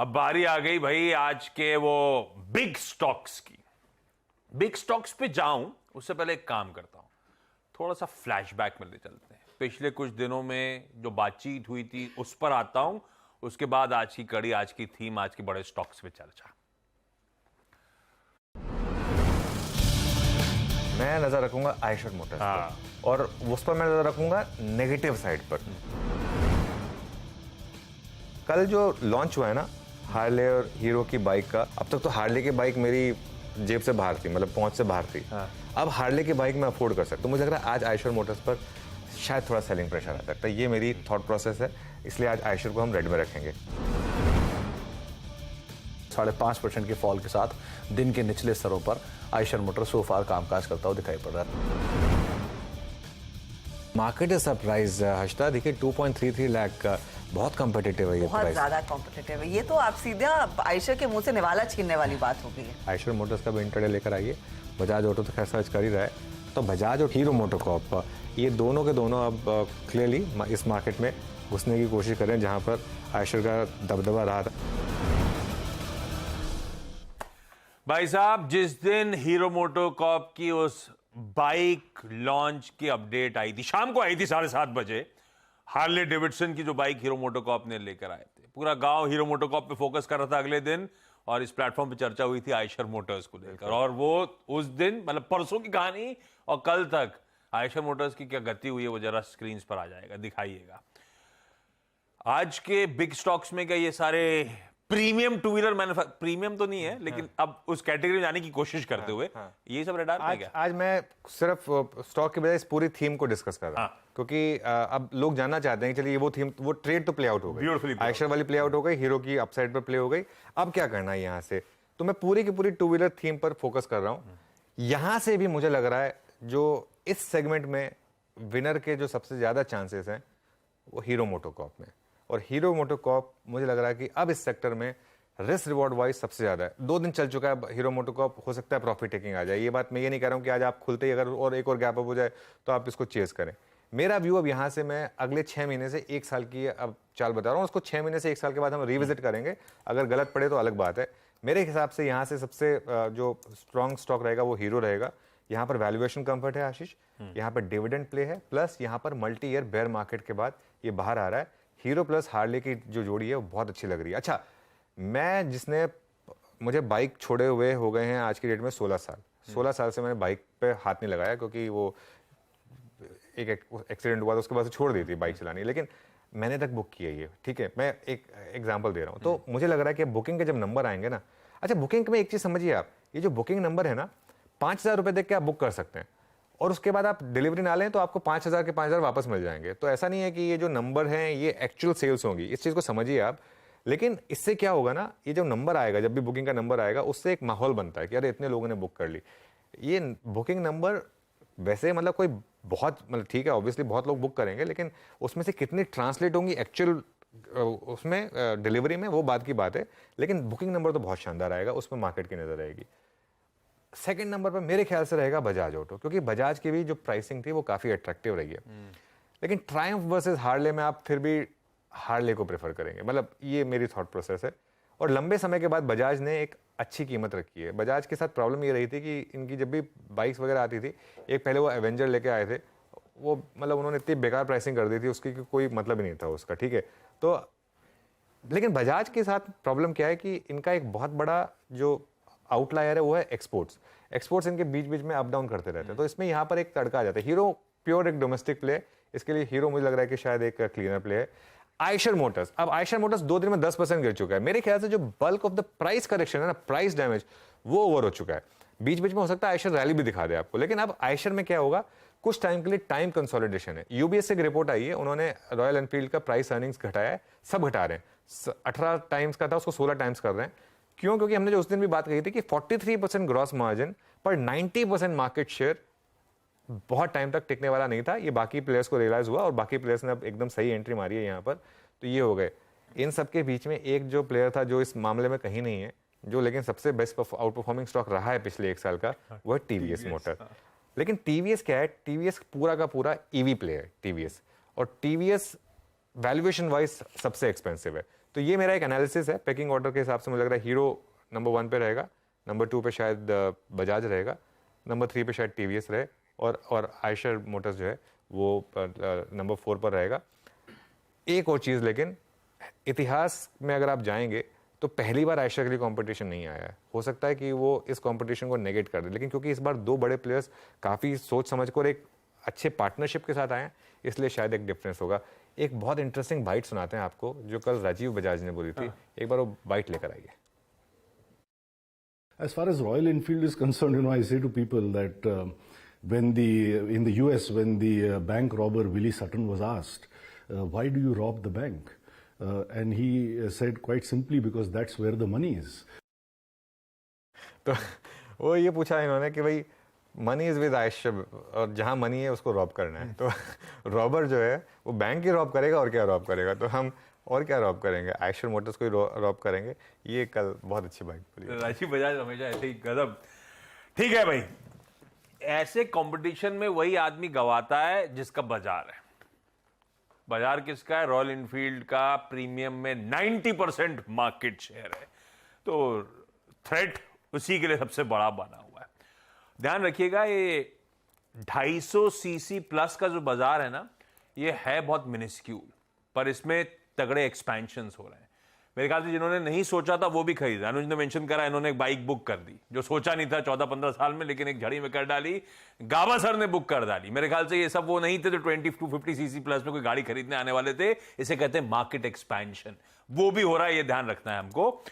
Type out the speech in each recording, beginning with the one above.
अब बारी आ गई भाई आज के वो बिग स्टॉक्स की। बिग स्टॉक्स पे जाऊं उससे पहले एक काम करता हूं, थोड़ा सा फ्लैशबैक में ले चलते हैं। पिछले कुछ दिनों में जो बातचीत हुई थी उस पर आता हूं, उसके बाद आज की कड़ी, आज की थीम, आज के बड़े स्टॉक्स पे चर्चा। मैं नजर रखूंगा आयशर मोटर्स पर, और उस पर मैं नजर रखूंगा नेगेटिव साइड पर। कल जो लॉन्च हुआ है ना हार्ले और हीरो की बाइक का, अब तक तो हार्ले की बाइक मेरी जेब से बाहर थी, मतलब पहुंच से बाहर थी। अब हार्ले की बाइक मैं अफोर्ड कर सकता हूँ। मुझे लग रहा है आज आयशर मोटर्स पर शायद थोड़ा सेलिंग प्रेशर आ सकता है। ये मेरी थॉट प्रोसेस है, इसलिए आज आयशर को हम रेड में रखेंगे। 5.5% के फॉल के साथ दिन के निचले स्तरों पर आयशर मोटर सोफार कामकाज करता हुआ दिखाई पड़ रहा है। मार्केट इज सरप्राइज हर्षदा, देखिए 2.33 लाख का बहुत कॉम्पिटिटिव है ये बहुत प्राइस। ज्यादा कॉम्पिटिटिव है ये तो। आप सीधा आयशर के मुंह से निवाला छीनने वाली बात हो गई है। आयशर मोटर्स का भी इंटरडे लेकर आइए। बजाज ऑटो तो खैर सर्च कर ही रहा है, तो बजाज और हीरो मोटोकॉर्प ये दोनों के दोनों अब क्लियरली इस मार्केट में घुसने की कोशिश करें जहां पर आयशर का दबदबा रहा था। भाई साहब, जिस दिन हीरो मोटोकॉर्प की उस बाइक लॉन्च की अपडेट आई थी, शाम को आई थी 7:30 बजे, हार्ले डेविडसन की जो बाइक हीरो मोटोकॉर्प ने लेकर आए थे, पूरा गांव हीरो मोटोकॉर्प पे फोकस कर रहा था अगले दिन, और इस प्लेटफॉर्म पे चर्चा हुई थी आयशर मोटर्स को लेकर। और वो उस दिन, मतलब परसों की कहानी और कल तक आयशर मोटर्स की क्या गति हुई है वो जरा स्क्रीन पर आ जाएगा, दिखाइएगा। आज के बिग स्टॉक्स में क्या ये सारे premium two wheeler manufacture, premium तो नहीं है लेकिन अब उस कैटेगरी में जाने की कोशिश करते हुए ये सब रडार पे क्या? आज मैं सिर्फ स्टॉक के बजाय इस पूरी थीम को डिस्कस कर रहा हूं, क्योंकि अब लोग जानना चाहते हैं कि चलिए वो थीम, वो ट्रेड तो प्ले आउट हो गई, आयशर वाली प्ले आउट हो गई, हीरो की अपसाइड पर प्ले हो गई, अब क्या करना है यहाँ से। तो मैं पूरी की पूरी टू व्हीलर थीम पर फोकस कर रहा हूँ। यहां से भी मुझे लग रहा है जो इस सेगमेंट में विनर के जो सबसे ज्यादा चांसेस हैं वो हीरो मोटोकॉर्प में। और हीरो मोटोकॉर्प मुझे लग रहा है कि अब इस सेक्टर में रिस्क रिवॉर्ड वाइज सबसे ज्यादा है। 2 दिन चल चुका है हीरो मोटोकॉर्प, हो सकता है प्रॉफिट टेकिंग आ जाए। ये बात मैं ये नहीं कह रहा हूं कि आज आप खुलते ही अगर और एक और गैप अप हो जाए तो आप इसको चेस करें। मेरा व्यू अब यहाँ से मैं अगले 6 महीने से 1 साल की अब चाल बता रहा हूँ, उसको 6 महीने से 1 साल के बाद हम रिविजिट करेंगे। अगर गलत पड़े तो अलग बात है। मेरे हिसाब से यहाँ से सबसे जो स्ट्रॉन्ग स्टॉक रहेगा वो हीरो रहेगा। यहाँ पर वैल्यूएशन कंफर्ट है आशीष, यहाँ पर डिविडेंड प्ले है, प्लस यहाँ पर मल्टी ईयर बेयर मार्केट के बाद ये बाहर आ रहा है। हीरो प्लस हार्ले की जो जोड़ी है वो बहुत अच्छी लग रही है। अच्छा, मैं जिसने मुझे बाइक छोड़े हुए हो गए हैं आज की डेट में 16 साल से मैंने बाइक पे हाथ नहीं लगाया, क्योंकि वो एक एक्सीडेंट हुआ था उसके बाद से छोड़ दी थी बाइक चलानी, लेकिन मैंने तक बुक किया ये, ठीक है। मैं एक एग्जांपल दे रहा हूँ। तो मुझे लग रहा है कि बुकिंग के जब नंबर आएंगे ना, अच्छा बुकिंग में एक चीज समझिए आप, ये जो बुकिंग नंबर है ना, 5,000 रुपए देख के आप बुक कर सकते हैं, और उसके बाद आप डिलीवरी ना लें तो आपको 5,000 के 5,000 वापस मिल जाएंगे। तो ऐसा नहीं है कि ये जो नंबर हैं ये एक्चुअल सेल्स होंगी, इस चीज को समझिए आप। लेकिन इससे क्या होगा ना, ये जो नंबर आएगा, जब भी बुकिंग का नंबर आएगा, उससे एक माहौल बनता है कि अरे इतने लोगों ने बुक कर ली। ये बुकिंग नंबर वैसे मतलब कोई बहुत, मतलब ठीक है ऑब्वियसली बहुत लोग बुक करेंगे, लेकिन उसमें से कितनी ट्रांसलेट होंगी एक्चुअल उसमें डिलीवरी में, वो बात की बात है। लेकिन बुकिंग नंबर तो बहुत शानदार आएगा, उसमें मार्केट की नजर आएगी। सेकंड नंबर पर मेरे ख्याल से रहेगा बजाज ऑटो, क्योंकि बजाज की भी जो प्राइसिंग थी वो काफी अट्रैक्टिव रही है। लेकिन ट्रायम्फ वर्सेस हार्ले में आप फिर भी हार्ले को प्रेफर करेंगे, मतलब ये मेरी थॉट प्रोसेस है। और लंबे समय के बाद बजाज ने एक अच्छी कीमत रखी है। बजाज के साथ प्रॉब्लम ये रही थी कि इनकी जब भी बाइक्स वगैरह आती थी, एक पहले वो एवेंजर लेके आए थे, वो मतलब उन्होंने इतनी बेकार प्राइसिंग कर दी थी उसकी कि कोई मतलब ही नहीं था उसका, ठीक है। तो लेकिन बजाज के साथ प्रॉब्लम क्या है कि इनका एक बहुत बड़ा जो आउटलायर है वो है एक्सपोर्ट्स इनके बीच बीच में अप डाउन करते रहते हैं। तो इसमें यहाँ पर एक तड़का आ जाता है। हीरो प्योर एक डोमेस्टिक प्ले, इसके लिए हीरो मुझे लग रहा है कि शायद एक क्लीनर प्ले है। आयशर मोटर्स, अब आयशर मोटर्स 2 दिन में 10% गिर चुका है। मेरे ख्याल से जो bulk of the price correction है ना, प्राइस डैमेज, वो ओवर हो चुका है। बीच बीच में हो सकता है आयशर रैली भी दिखा दे आपको, लेकिन अब आयशर में क्या होगा, कुछ टाइम के लिए टाइम कंसोलिडेशन है। यूबीएस से एक रिपोर्ट आई है, उन्होंने रॉयल एनफील्ड का प्राइस अर्निंग्स घटाया है, सब घटा रहे हैं। 18 टाइम्स का था उसको 16 टाइम्स कर रहे हैं। क्यों? क्योंकि हमने जो उस दिन भी बात कही थी कि 43% ग्रॉस मार्जिन पर 90% मार्केट शेयर बहुत टाइम तक टिकने वाला नहीं था। ये बाकी प्लेयर्स को रियलाइज हुआ और बाकी प्लेयर्स ने अब एकदम सही एंट्री मारी है यहाँ पर, तो ये हो गए। इन सबके बीच में एक जो प्लेयर था जो इस मामले में कहीं नहीं है, जो लेकिन सबसे बेस्ट आउट परफॉर्मिंग स्टॉक रहा है पिछले 1 साल का, वो है टीवीएस मोटर। लेकिन टीवीएस क्या है, टीवीएस पूरा का पूरा ईवी प्ले है टीवीएस, और टीवीएस वैल्यूएशन वाइज सबसे एक्सपेंसिव है। तो ये मेरा एक एनालिसिस है पेकिंग ऑर्डर के हिसाब से। मुझे लग रहा है हीरो नंबर 1 पे रहेगा, नंबर 2 पे शायद बजाज रहेगा, नंबर 3 पे शायद टीवीएस रहे, और आयशर मोटर्स जो है वो नंबर 4 पर रहेगा। एक और चीज़, लेकिन इतिहास में अगर आप जाएंगे तो पहली बार आयशर के लिए कंपटीशन नहीं आया है। हो सकता है कि वो इस कंपटीशन को नेगेट कर दे, लेकिन क्योंकि इस बार 2 बड़े प्लेयर्स काफ़ी सोच समझ कर एक अच्छे पार्टनरशिप के साथ आए हैं, इसलिए शायद एक डिफरेंस होगा। एक बहुत इंटरेस्टिंग बाइट सुनाते हैं आपको जो कल राजीव बजाज ने बोली थी, एक बार वो बाइट लेकर आइए। As far as Royal Enfield is concerned, I say to people that in the US, when the bank robber Willie Sutton was asked, why do you rob the bank? And he said quite simply, because that's where the money is. तो वो ये पूछा इन्होंने कि भाई money is with Eicher, और जहाँ money है उसको रॉब करना है। तो रॉबर जो है वो बैंक ही रॉब करेगा, और क्या रॉब करेगा, तो हम और क्या रॉब करेंगे, आयशर मोटर्स को ही रॉब करेंगे। ये कल बहुत अच्छी बात बोली राजीव बजाज हमेशा ऐसे ही गजब। ठीक है भाई, ऐसे कंपटीशन में वही आदमी गवाता है जिसका बाजार है। बाजार किसका है? रॉयल एनफील्ड का प्रीमियम में 90% मार्केट शेयर है, तो थ्रेट उसी के लिए सबसे बड़ा बना हुआ है। ध्यान रखिएगा, ये 250 सीसी प्लस का जो बाजार है ना, ये है बहुत मिनिस्क्यूल, पर इसमें तगड़े एक्सपेंशंस हो रहे हैं। मेरे ख्याल से जिन्होंने नहीं सोचा था वो भी खरीदा। अनुज ने मेंशन करा, इन्होंने एक बाइक बुक कर दी जो सोचा नहीं था 14-15 साल में, लेकिन एक झड़ी में कर डाली। गावस्कर ने बुक कर डाली। मेरे ख्याल से ये सब वो नहीं थे जो 2250 सीसी प्लस में कोई गाड़ी खरीदने आने वाले थे। इसे कहते हैं मार्केट एक्सपेंशन। वो भी हो रहा है, ये ध्यान रखना है हमको।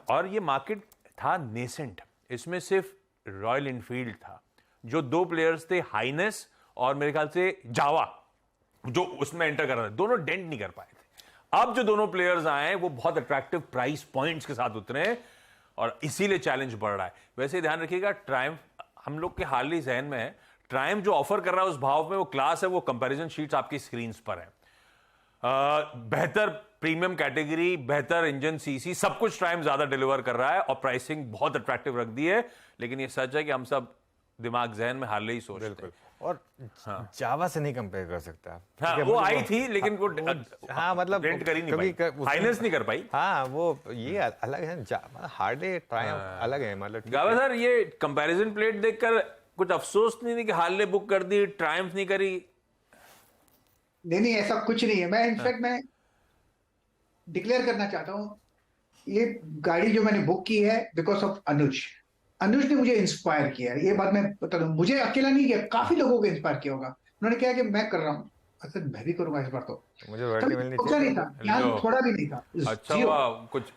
और ये मार्केट था नेसेंट, इसमें सिर्फ रॉयल एनफील्ड था, जो 2 प्लेयर्स थे, हाइनेस और मेरे ख्याल से जावा, जो उसमें एंटर कर रहे थे, दोनों डेंट नहीं कर पाए थे। अब जो दोनों प्लेयर्स आए हैं वो बहुत अट्रैक्टिव प्राइस पॉइंट्स के साथ उतरे हैं, और इसीलिए चैलेंज बढ़ रहा है। वैसे ध्यान रखिएगा, ट्रायम्फ हम लोग के हाल ही जहन में है, ट्रायम्फ जो ऑफर कर रहा है उस भाव में वो क्लास है, वो कंपैरिजन शीट्स आपकी स्क्रीन्स पर है। बेहतर प्रीमियम कैटेगरी, बेहतर इंजन सीसी, सब कुछ ट्रायम्फ ज्यादा डिलीवर कर रहा है, और प्राइसिंग बहुत अट्रैक्टिव रख दी है। लेकिन ये सच है कि हम सब दिमाग जहन में हार्ले ही सोचते हैं, और जावा से नहीं कंपेयर कर सकता। हाँ, वो आई थी लेकिन वो हाँ मतलब डेंट कर ही नहीं पाई, हाइनेस नहीं कर पाई। हाँ वो ये अलग है, हार्ले ट्रायम्फ अलग है। मतलब गावस्कर, ये कंपैरिजन प्लेट देखकर कुछ अफसोस नहीं कि हार्ले बुक कर दी, ट्रायम्फ नहीं करी? नहीं, ऐसा कुछ नहीं है। मैं इनफैक्ट मैं डिक्लेयर करना चाहता हूँ, ये गाड़ी जो मैंने बुक की है बिकॉज ऑफ अनुज ने मुझे इंस्पायर किया। ये बात मैं बता दूं, मुझे अकेला नहीं किया, काफी लोगों को इंस्पायर किया होगा। उन्होंने कहा कि मैं कर रहा हूँ, अच्छा मैं भी करूंगा इस बार। तो मुझे रॉयल्टी मिलनी सोचा नहीं था, ध्यान थोड़ा भी नहीं था। अच्छा हुआ कुछ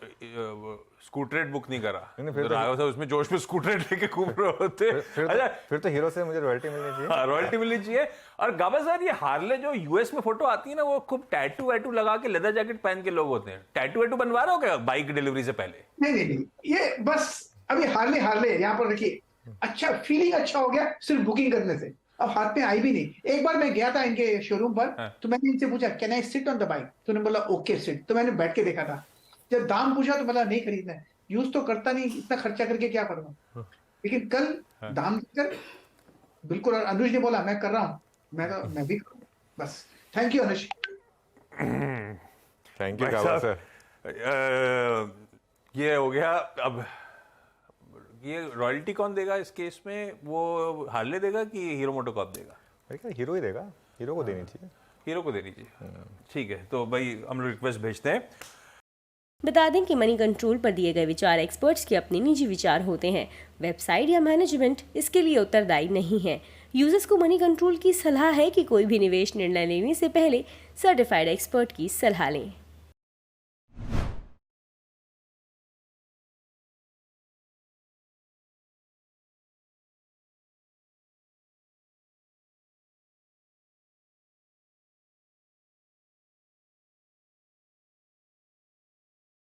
स्कूटरेट बुक नहीं करा, फिर आया था उसमें जोश में स्कूटरेट लेके घूम रहे होते। अच्छा, फिर तो हीरो से मुझे रॉयल्टी मिलनी चाहिए। हाँ, रॉयल्टी मिलनी चाहिए। और गावस्कर, ये हार्ले जो यूएस में फोटो आती है ना, वो खूब टैटू वैटू लगा के लेदर जैकेट पहन के लोग होते हैं। टैटू वैटू बनवा रहे हो क्या बाइक डिलीवरी से पहले? नहीं, ये बस अभी हार्ले यहाँ पर रखिए। अच्छा, फीलिंग अच्छा हो गया सिर्फ बुकिंग करने से। अब हाथ में आई भी नहीं। एक बार मैं गया था इनके शोरूम पर, तो मैंने इनसे पूछा can I sit on the bike, तो उन्होंने बोला ओके सिट। तो मैंने बैठ के देखा था। जब दाम पूछा तो बोला नहीं खरीदना है, यूज तो करता नहीं, इतना खर्चा करके क्या करूंगा। लेकिन कल दाम देकर बिल्कुल, और अनुज ने बोला मैं कर रहा हूँ, मैं भी करूँगा। बस thank you Anuj. Thank you Gavaskar. ये हो गया। अब ये रॉयल्टी कौन देगा इस केस में? वो हार्ले देगा कि हीरो मोटोकॉर्प देगा? हीरो ही देगा, हीरो को देनी चाहिए। हीरो को देनी चाहिए। ठीक है, तो भाई हम लोग रिक्वेस्ट भेजते हैं। बता दें कि मनी कंट्रोल पर दिए गए विचार एक्सपर्ट्स के अपने निजी विचार होते हैं। वेबसाइट या मैनेजमेंट इसके लिए उत्तरदायी नहीं है। यूजर्स को मनी कंट्रोल की सलाह है कि कोई भी निवेश निर्णय लेने से पहले सर्टिफाइड एक्सपर्ट की सलाह लें।